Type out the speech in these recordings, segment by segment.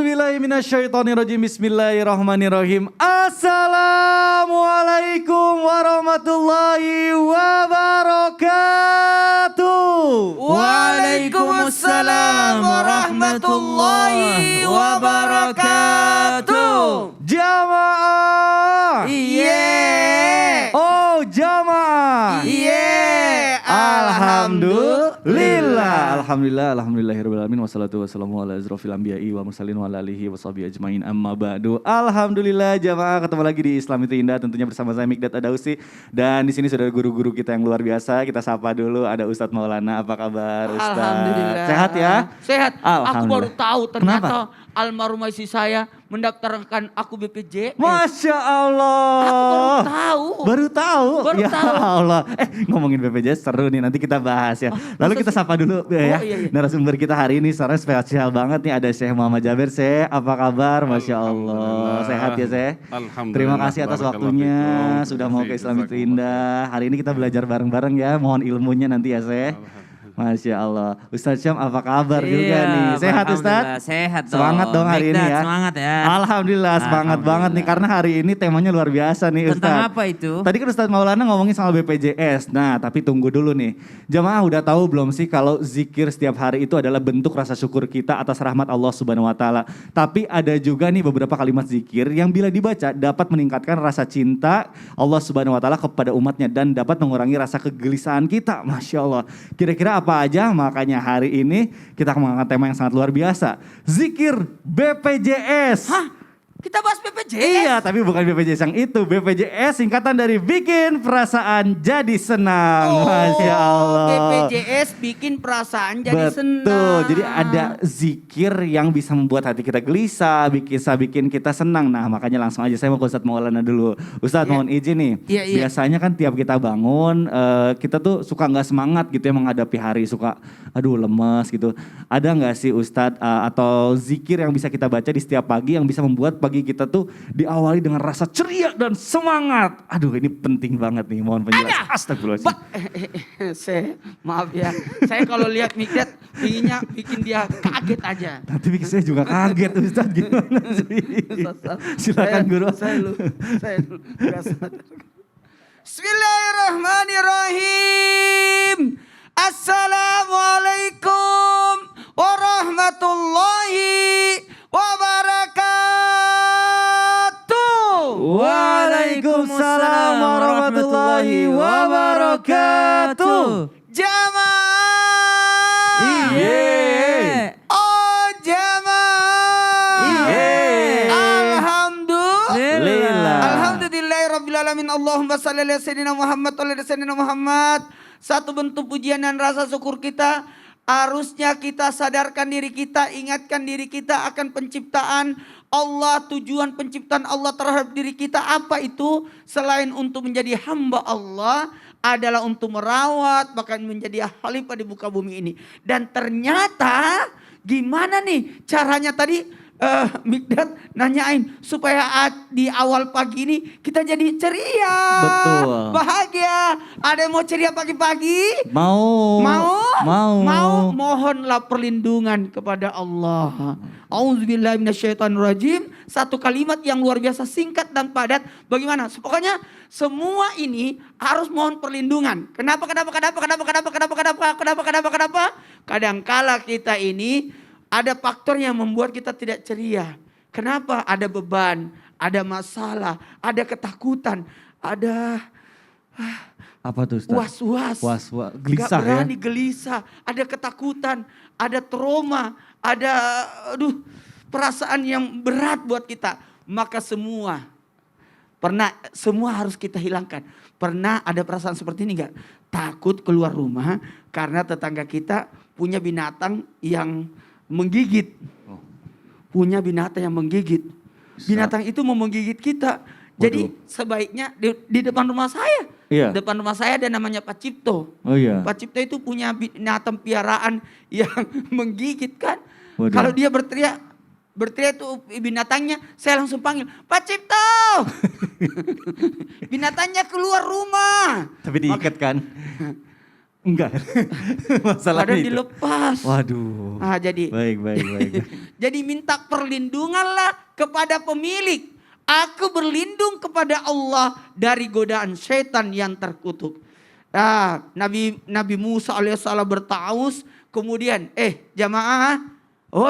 A'udzubillahi minasyaitonirrajim. Bismillahirrahmanirrahim. Assalamualaikum warahmatullahi wabarakatuh. Waalaikumsalam warahmatullahi wabarakatuh. Jamaah. Iya. Oh, jamaah. Iya. Alhamdulillahirrahmanirrahim. Wassalatu wassalamu ala asrofil anbiya'i wa mursalin wa ala alihi wa sahbihi ajmain amma ba'du. Alhamdulillah jamaah, ketemu lagi di Islam itu Indah, tentunya bersama saya Mikdad Adausi. Dan di sini sudah ada guru-guru kita yang luar biasa. Kita sapa dulu, ada Ustadz Maulana. Apa kabar Ustadz? Alhamdulillah. Sehat ya? Sehat. Aku baru tahu ternyata Kenapa? almarhum istri saya mendaftarkan aku BPJS. Masya Allah. Aku baru tahu. Baru Ya tahu. Allah. Ngomongin BPJS seru nih, nanti kita bahas ya. Lalu kita sapa dulu ya. Iya. Narasumber kita hari ini secara spesial banget nih, ada Syekh Muhammad Jaber. Syekh, apa kabar? Masya Allah. Sehat ya Syekh? Alhamdulillah. Terima kasih atas waktunya sudah mau ke Islam itu Indah. Hari ini kita belajar bareng-bareng ya. Mohon ilmunya nanti ya Syekh. Masya Allah. Ustadz Syam apa kabar juga nih? Sehat Ustadz? Sehat dong. Semangat dong hari ini ya. Semangat ya. Alhamdulillah semangat banget nih, karena hari ini temanya luar biasa nih Ustadz. Tentang apa itu? Tadi kan Ustadz Maulana ngomongin soal BPJS. Nah tapi tunggu dulu nih. Jamaah udah tahu belum sih kalau zikir setiap hari itu adalah bentuk rasa syukur kita atas rahmat Allah Subhanahu wa taala. Tapi ada juga nih beberapa kalimat zikir yang bila dibaca dapat meningkatkan rasa cinta Allah Subhanahu wa taala kepada umatnya dan dapat mengurangi rasa kegelisahan kita. Masya Allah. Kira-kira apa aja? Makanya hari ini kita akan mengangkat tema yang sangat luar biasa. Zikir BPJS. Hah? Kita bahas BPJS? Iya, tapi bukan BPJS yang itu. BPJS singkatan dari bikin perasaan jadi senang. Masya Allah. BPJS bikin perasaan jadi senang. Betul, jadi ada zikir yang bisa membuat hati kita gelisah, bikin kita senang. Nah makanya langsung aja saya mau ke Ustadz Maulana dulu. Ustadz mohon izin nih, biasanya kan tiap kita bangun, kita tuh suka gak semangat gitu ya menghadapi hari. Suka aduh lemes gitu. Ada gak sih Ustadz atau zikir yang bisa kita baca di setiap pagi yang bisa membuat pagi kita tuh diawali dengan rasa ceria dan semangat? Aduh ini penting banget nih, mohon penjelasan. Astagfirullahaladzim. Maaf ya, saya kalau lihat Mikdad inginnya bikin dia kaget aja. Nanti bikin saya juga kaget Ustadz, gimana sih? Silakan guru. Saya Bismillahirrahmanirrahim. Assalamualaikum warahmatullahi wabarakatuh. Waalaikumsalam warahmatullahi wabarakatuh. Jamaah. Iya. Oh jamaah. Iya. Alhamdulillah. Alhamdulillahirrabbilalamin. Allahumma salli ala sayyidina Muhammad wa ala sayyidina Muhammad. Satu bentuk pujian dan rasa syukur kita, harusnya kita sadarkan diri kita, ingatkan diri kita akan penciptaan Allah, tujuan penciptaan Allah terhadap diri kita apa itu? Selain untuk menjadi hamba Allah, adalah untuk merawat, bahkan menjadi khalifah di muka bumi ini. Dan ternyata gimana nih caranya tadi? Mikdad nanyain supaya di awal pagi ini kita jadi ceria. Betul. Bahagia. Ada yang mau ceria pagi-pagi? Mau. Mohonlah perlindungan kepada Allah. Auzubillahi minasyaitonirrajim. Satu kalimat yang luar biasa singkat dan padat. Bagaimana? Pokoknya semua ini harus mohon perlindungan. Kenapa? Kadangkala kita ini ada faktor yang membuat kita tidak ceria. Kenapa? Ada beban, ada masalah, ada ketakutan, ada apa tuh Ustaz? Was-was. Gelisah. Gak berani, gelisah, ada ketakutan, ada trauma, ada perasaan yang berat buat kita. Maka semua harus kita hilangkan. Pernah ada perasaan seperti ini gak? Takut keluar rumah karena tetangga kita punya binatang yang menggigit. Punya binatang yang menggigit. Binatang itu mau menggigit kita. Jadi sebaiknya di depan rumah saya. Iya. Depan rumah saya ada namanya Pak Cipto. Oh iya. Pak Cipto itu punya binatang piaraan yang menggigit kan. Waduh. Kalau dia berteriak tuh binatangnya, saya langsung panggil, Pak Cipto. Binatangnya keluar rumah. Tapi diikat kan? Enggak. Masalahnya Kadang itu. dilepas. Waduh. Nah, jadi Baik. jadi minta perlindunganlah kepada pemilik. Aku berlindung kepada Allah dari godaan setan yang terkutuk. Nah, Nabi Musa alaihissalam bertaus, kemudian jamaah,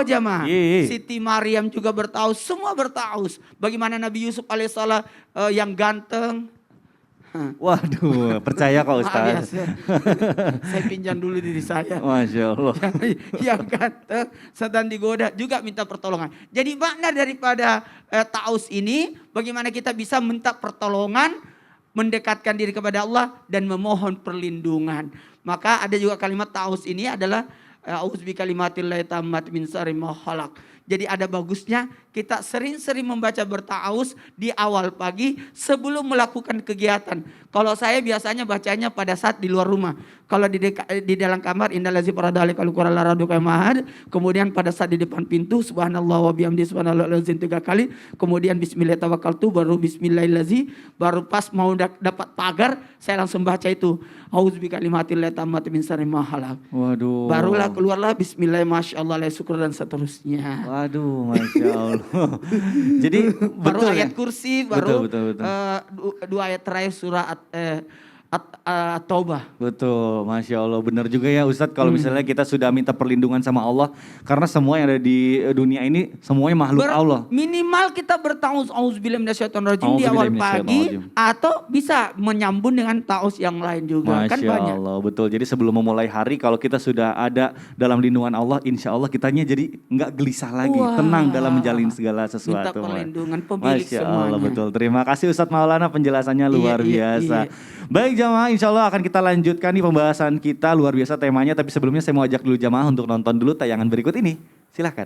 jamaah, Iya. Siti Maryam juga bertaus, semua bertaus. Bagaimana Nabi Yusuf alaihissalam yang ganteng. Waduh, percaya kok Maaf ya, Ustaz. saya pinjam dulu diri saya. Masya Allah. Yang ganteng sedang digoda juga minta pertolongan. Jadi makna daripada taus ini, bagaimana kita bisa minta pertolongan, mendekatkan diri kepada Allah dan memohon perlindungan. Maka ada juga kalimat taus ini adalah a'udzu bikalimatillahi tammati min syarri ma khalaq. Jadi ada bagusnya kita sering-sering membaca bertaus di awal pagi sebelum melakukan kegiatan. Kalau saya biasanya bacanya pada saat di luar rumah. Kalau di dalam kamar innalazi paradali kalau qur'an laradu kamahad. Kemudian pada saat di depan pintu subhanallah wa bihamdi subhanallahil azim 3 kali. Kemudian bismillah tawakkaltu baru bismillahirrahmanirrahim. Baru pas mau dapat pagar saya langsung baca itu. Auzubi kalimatillahit tammati min syarri ma khalaq. Waduh. Barulah keluarlah bismillah masyaallah la syukur dan seterusnya. Waduh, Masya Allah. Jadi Baru betul ayat ya? kursi, baru Betul. dua ayat terakhir surah At-Taubah. Betul, Masya Allah. Benar juga ya Ustadz kalau misalnya kita sudah minta perlindungan sama Allah. Karena semua yang ada di dunia ini semuanya makhluk Allah. Minimal kita bertaus auzubillahi minasyaitonirrajim di awal pagi. Atau bisa menyambung dengan taus yang lain juga. Kan Masya banyak. Allah, betul. Jadi sebelum memulai hari kalau kita sudah ada dalam lindungan Allah, insya Allah kitanya jadi nggak gelisah lagi. Wah. Tenang dalam menjalin segala Minta sesuatu. perlindungan pemilik Masya semuanya. Allah, betul. Terima kasih Ustadz Maulana, penjelasannya luar biasa. Baik jamaah, insya Allah akan kita lanjutkan nih pembahasan kita, luar biasa temanya. Tapi sebelumnya saya mau ajak dulu jamaah untuk nonton dulu tayangan berikut ini. Silahkan.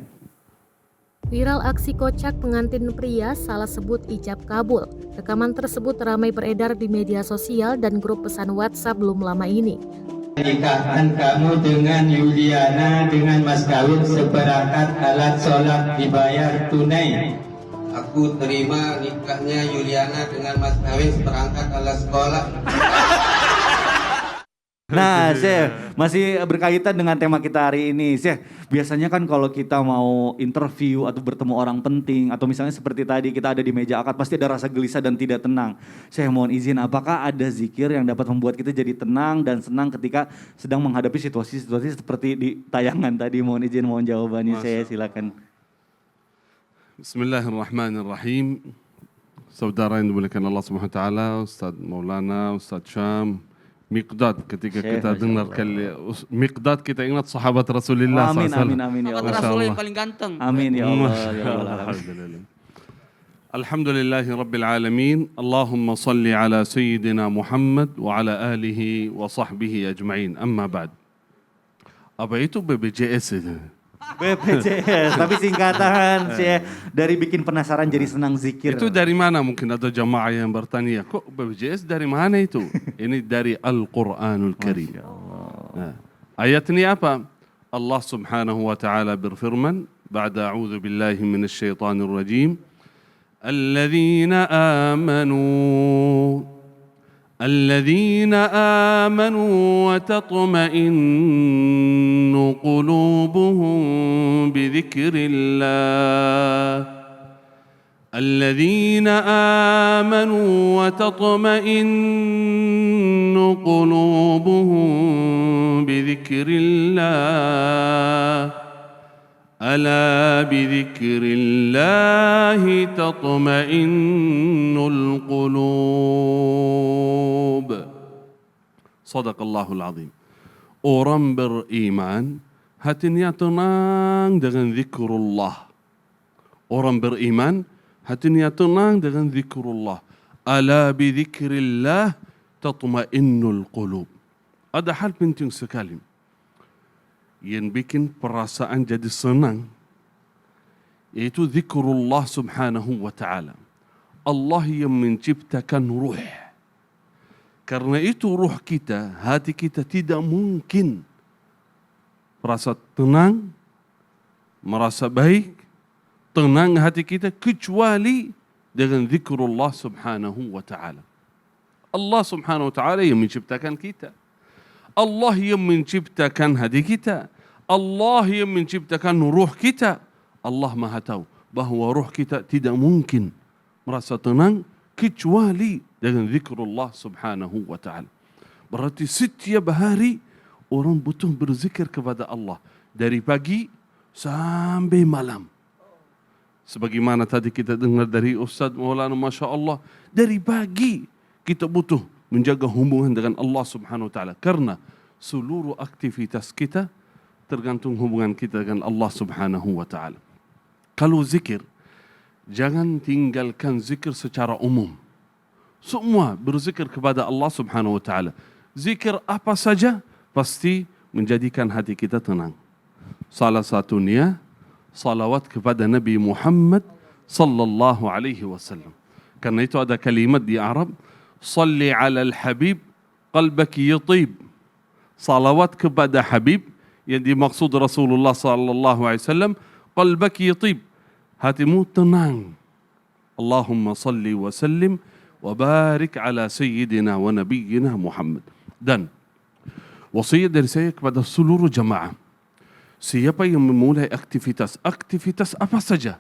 Viral aksi kocak pengantin pria salah sebut ijab kabul. Rekaman tersebut ramai beredar di media sosial dan grup pesan WhatsApp belum lama ini. Nikahkan kamu dengan Yuliana dengan mas kawin seperangkat alat sholat dibayar tunai. Aku terima nikahnya Yuliana dengan mas kawin seperangkat alat sekolah. Nah, Syekh, masih berkaitan dengan tema kita hari ini. Syekh, biasanya kan kalau kita mau interview atau bertemu orang penting, atau misalnya seperti tadi kita ada di meja akad, pasti ada rasa gelisah dan tidak tenang. Syekh, mohon izin, apakah ada zikir yang dapat membuat kita jadi tenang dan senang ketika sedang menghadapi situasi-situasi seperti di tayangan tadi? Mohon izin, mohon jawabannya, Syekh, silakan. Bismillahirrahmanirrahim. Saudara yang dimuliakan Allah Subhanahu wa taala, Ustaz Maulana, Ustaz Syam, Miqdad, ketika kita dengar Miqdad kita ingat sahabat Rasulullah Amin, SAW. amin ya Sahabat Allah. Rasul yang paling ganteng. Amin ya Allah. Ya Allah. Alhamdulillah. Alhamdulillahi Rabbil Alamin. Allahumma salli ala Sayyidina Muhammad wa ala alihi wa sahbihi ajma'in. Amma ba'd. Apa itu BPJS itu? BPJS, tapi singkatan Syekh, dari bikin penasaran jadi senang zikir. Itu dari mana? Mungkin ada jamaah yang bertanya, kok BPJS dari mana itu? Ini dari Al-Quranul Karim. Nah, ayat ini apa? Allah Subhanahu wa taala berfirman, ba'da a'udzu billahi minasy syaithanir rajim. الذين آمنوا وتطمئن قلوبهم بذكر الله الذين آمنوا وتطمئن قلوبهم بذكر الله ألا بذكر الله تطمئن القلوب صدق الله العظيم. Orang beriman hatinya tenang dengan zikrullah. Orang beriman hatinya tenang dengan zikrullah. Ala bi zikrillah tatma'innul qulub. Ada hal penting sekali yang bikin perasaan jadi senang, yaitu zikrullah subhanahu wa ta'ala. Allah yang menciptakan ruh. Karena itu ruh kita, hati kita tidak mungkin merasa tenang, merasa baik, tenang hati kita kecuali dengan zikrullah subhanahu wa ta'ala. Allah subhanahu wa ta'ala yang menciptakan kita. Allah yang menciptakan hati kita. Allah yang menciptakan ruh kita. Allah Maha tahu bahwa ruh kita tidak mungkin merasa tenang kecuali dengan zikrullah subhanahu wa ta'ala. Berarti setiap hari orang butuh berzikir kepada Allah. Dari pagi sampai malam. Sebagaimana tadi kita dengar dari Ustaz Maulana Masya Allah. Dari pagi kita butuh menjaga hubungan dengan Allah subhanahu wa ta'ala. Karena seluruh aktivitas kita tergantung hubungan kita dengan Allah subhanahu wa ta'ala. Kalau zikir, jangan tinggalkan zikir secara umum. Semua berzikir kepada Allah subhanahu wa ta'ala. Zikir apa saja pasti menjadikan hati kita tenang. Salah satunya salawat kepada Nabi Muhammad sallallahu alaihi wasallam. Karena itu ada kalimat di Arab, salli ala al-habib qalbaki yatib. Salawat kepada Habib yang dimaksud Rasulullah sallallahu alaihi wasallam, qalbaki yatib, hatimu tenang. Allahumma salli wa sallim wa barik ala sayyidina wa nabiyyina Muhammad. Dan wasiat dari saya kepada seluruh jamaah, siapa yang memulai aktivitas apa saja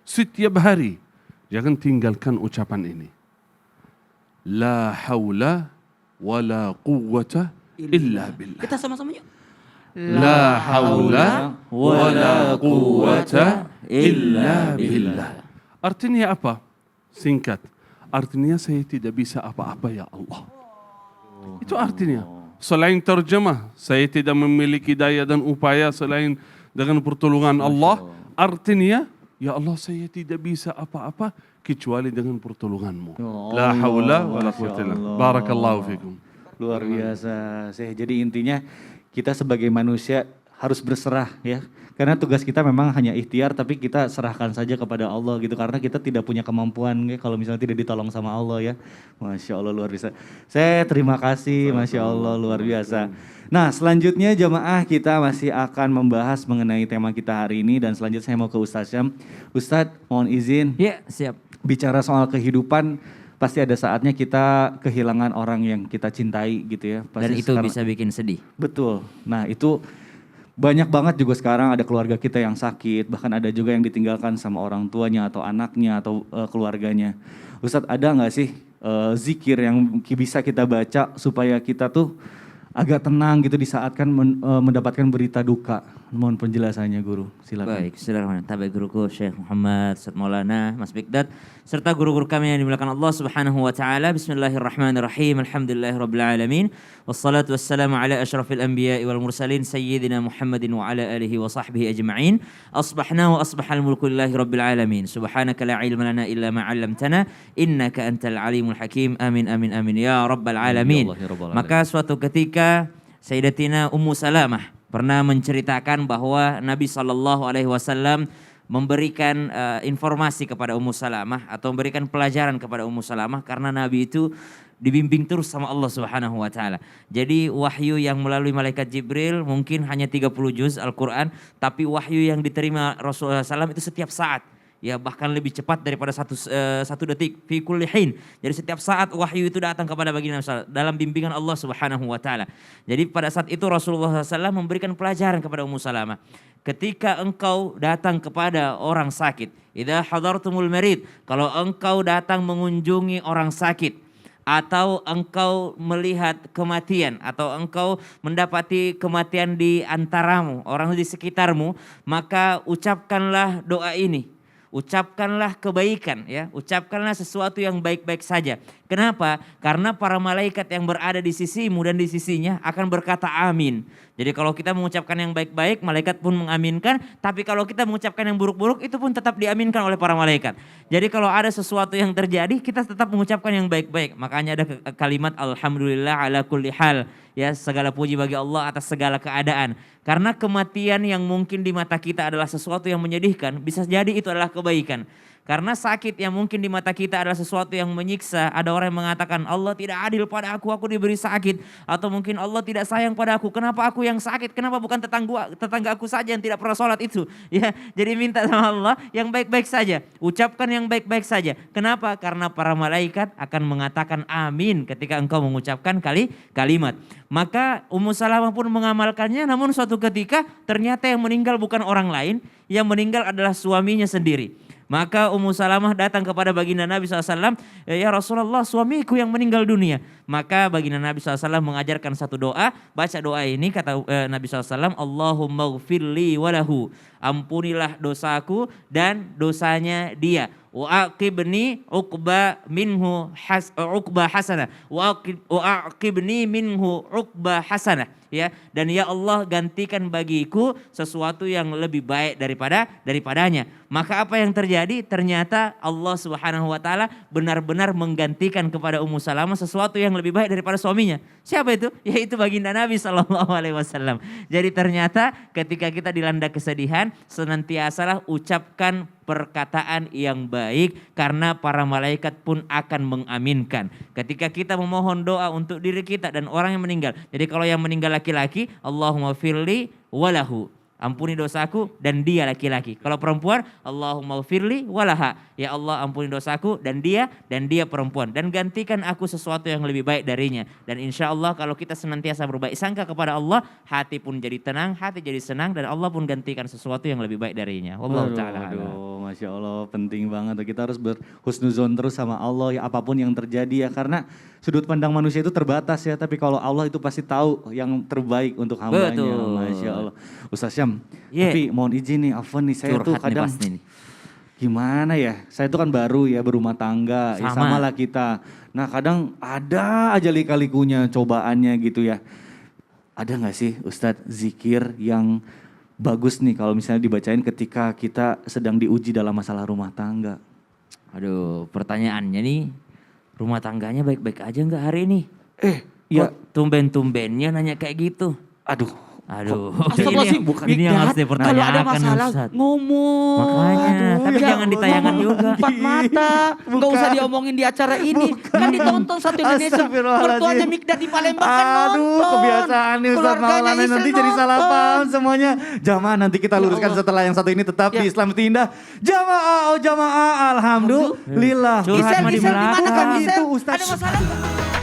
setiap hari, jangan tinggalkan ucapan ini. La haula wa la quwwata illa billah. Kita sama-sama yuk. La haula wa la quwwata illa billah. Artinya apa? Singkat. Artinya saya tidak bisa apa-apa ya Allah. Itu artinya. Selain terjemah, saya tidak memiliki daya dan upaya selain dengan pertolongan Allah. Artinya, ya Allah saya tidak bisa apa-apa kecuali dengan pertolonganmu. La haula wa la quwwata illa billah. Barakallahu fikum. Luar biasa. Jadi intinya kita sebagai manusia harus berserah ya. Karena tugas kita memang hanya ikhtiar, tapi kita serahkan saja kepada Allah gitu. Karena kita tidak punya kemampuan ya, kalau misalnya tidak ditolong sama Allah ya. Masya Allah luar biasa. Saya terima kasih, Masya Allah luar biasa. Nah selanjutnya jamaah kita masih akan membahas mengenai tema kita hari ini. Dan selanjutnya saya mau ke Ustadz Syam. Ustadz mohon izin. Ya siap. Bicara soal kehidupan, pasti ada saatnya kita kehilangan orang yang kita cintai gitu ya. Pasti Dan itu bisa bikin sedih. Betul. Nah itu banyak banget juga sekarang ada keluarga kita yang sakit, bahkan ada juga yang ditinggalkan sama orang tuanya atau anaknya atau keluarganya. Ustadz ada nggak sih zikir yang bisa kita baca supaya kita tuh agak tenang gitu di saat kan mendapatkan berita duka? Mohon penjelasannya guru, silakan. Baik, silakan. Tabe guruku Syekh Muhammad, Ustaz Maulana, Mas Bigdad, serta guru-guru kami yang dimuliakan Allah Subhanahu wa taala. Bismillahirrahmanirrahim. Alhamdulillahirabbil alamin. Wassalatu wassalamu ala asyrafil anbiya'i wal mursalin sayyidina Muhammadin wa ala alihi wa sahbihi ajma'in. Asbahna wa asbahal mulku lillahi rabbil alamin. Subhanaka la ilma lana illa ma 'allamtana innaka antal alimul hakim. Amin amin amin ya rabbal alamin. Maka suatu ketika Sayyidatina Ummu Salamah pernah menceritakan bahwa Nabi SAW memberikan informasi kepada Ummu Salamah atau memberikan pelajaran kepada Ummu Salamah karena Nabi itu dibimbing terus sama Allah Subhanahu wa taala. Jadi wahyu yang melalui malaikat Jibril mungkin hanya 30 juz Al-Qur'an, tapi wahyu yang diterima Rasulullah SAW itu setiap saat. Ya bahkan lebih cepat daripada satu detik fi kulli hin. Jadi setiap saat wahyu itu datang kepada baginda Nabi dalam bimbingan Allah Subhanahu wa taala. Jadi pada saat itu Rasulullah SAW memberikan pelajaran kepada Ummu Salamah. Ketika engkau datang kepada orang sakit, idza hadartumul marid, kalau engkau datang mengunjungi orang sakit atau engkau melihat kematian atau engkau mendapati kematian di antaramu, orang di sekitarmu, maka ucapkanlah doa ini. Ucapkanlah kebaikan ya, ucapkanlah sesuatu yang baik-baik saja. Kenapa? Karena para malaikat yang berada di sisimu dan di sisinya akan berkata amin. Jadi kalau kita mengucapkan yang baik-baik, malaikat pun mengaminkan. Tapi kalau kita mengucapkan yang buruk-buruk, itu pun tetap diaminkan oleh para malaikat. Jadi kalau ada sesuatu yang terjadi, kita tetap mengucapkan yang baik-baik. Makanya ada kalimat alhamdulillah ala kulli hal. Ya, segala puji bagi Allah atas segala keadaan. Karena kematian yang mungkin di mata kita adalah sesuatu yang menyedihkan, bisa jadi itu adalah kebaikan. Karena sakit yang mungkin di mata kita adalah sesuatu yang menyiksa. Ada orang yang mengatakan Allah tidak adil pada aku diberi sakit. Atau mungkin Allah tidak sayang pada aku, kenapa aku yang sakit? Kenapa bukan tetangga aku saja yang tidak pernah sholat itu? Ya, jadi minta sama Allah yang baik-baik saja. Ucapkan yang baik-baik saja. Kenapa? Karena para malaikat akan mengatakan amin ketika engkau mengucapkan kalimat. Maka Ummu Salamah pun mengamalkannya, namun suatu ketika ternyata yang meninggal bukan orang lain, yang meninggal adalah suaminya sendiri. Maka Ummu Salamah datang kepada baginda Nabi SAW, ya Rasulullah, suamiku yang meninggal dunia. Maka baginda Nabi SAW mengajarkan satu doa, baca doa ini kata Nabi SAW, Allahumma gfirli walahu, ampunilah dosaku dan dosanya dia. Wa'aqibni uqba minhu uqba hasanah. Wa'aqibni minhu uqba hasanah. Ya, dan ya Allah gantikan bagiku sesuatu yang lebih baik daripadanya. Maka apa yang terjadi? Ternyata Allah Subhanahu wa taala benar-benar menggantikan kepada Ummu Salamah sesuatu yang lebih baik daripada suaminya. Siapa itu? Yaitu baginda Nabi SAW. Jadi ternyata ketika kita dilanda kesedihan, senantiasalah ucapkan perkataan yang baik karena para malaikat pun akan mengaminkan. Ketika kita memohon doa untuk diri kita dan orang yang meninggal. Jadi kalau yang meninggal laki-laki, Allahumma firli walahu, ampuni dosaku dan dia laki-laki. Kalau perempuan, Allahumma firli walaha, ya Allah ampuni dosaku dan dia perempuan. Dan gantikan aku sesuatu yang lebih baik darinya. Dan insya Allah kalau kita senantiasa berbaik sangka kepada Allah, hati pun jadi tenang, hati jadi senang, dan Allah pun gantikan sesuatu yang lebih baik darinya. Wallahu ta'ala a'lam. Masya Allah, penting banget. Kita harus berhusnuzon terus sama Allah ya, apapun yang terjadi ya. Karena sudut pandang manusia itu terbatas ya. Tapi kalau Allah itu pasti tahu yang terbaik untuk hambanya. Betul. Masya Allah. Ustaz Syam, Yeah. tapi mohon izin nih, Afwan nih, saya tuh Curhat nih kadang pasti nih. gimana ya. Saya tuh kan baru ya berumah tangga. Ya, Sama. sama lah kita. Nah kadang ada aja lika-likunya cobaannya gitu ya. Ada gak sih Ustadz zikir yang bagus nih kalau misalnya dibacain ketika kita sedang diuji dalam masalah rumah tangga? Aduh, pertanyaannya nih, rumah tangganya baik-baik aja nggak hari ini? Ya, Kok tumben-tumbennya nanya kayak gitu? aduh. Aduh, Astagfirullahaladzim, ini yang harus Mikdad, kalau ada dipertanyakan masalah Ustaz. ngomong. Makanya, tapi Ya jangan ditayangkan Allah, juga. Empat mata, nggak usah diomongin di acara ini. Kan ditonton satu Indonesia. Astagfirullahaladzim. Mertuanya Mikdad di Palembang kan Aduh, nonton. kebiasaan nih Ustaz Keluarganya Maulana Isel nanti jadi salah nonton. paham semuanya. Jamaah nanti kita luruskan Allah. setelah yang satu ini tetap Ya. di Islam Indah. Jamaah, oh jamaah, alhamdulillah. Curhat Gisel, mah di Gisel, di mana belakang. kan Gisel? Itu Ustaz. Ada masalah nggak?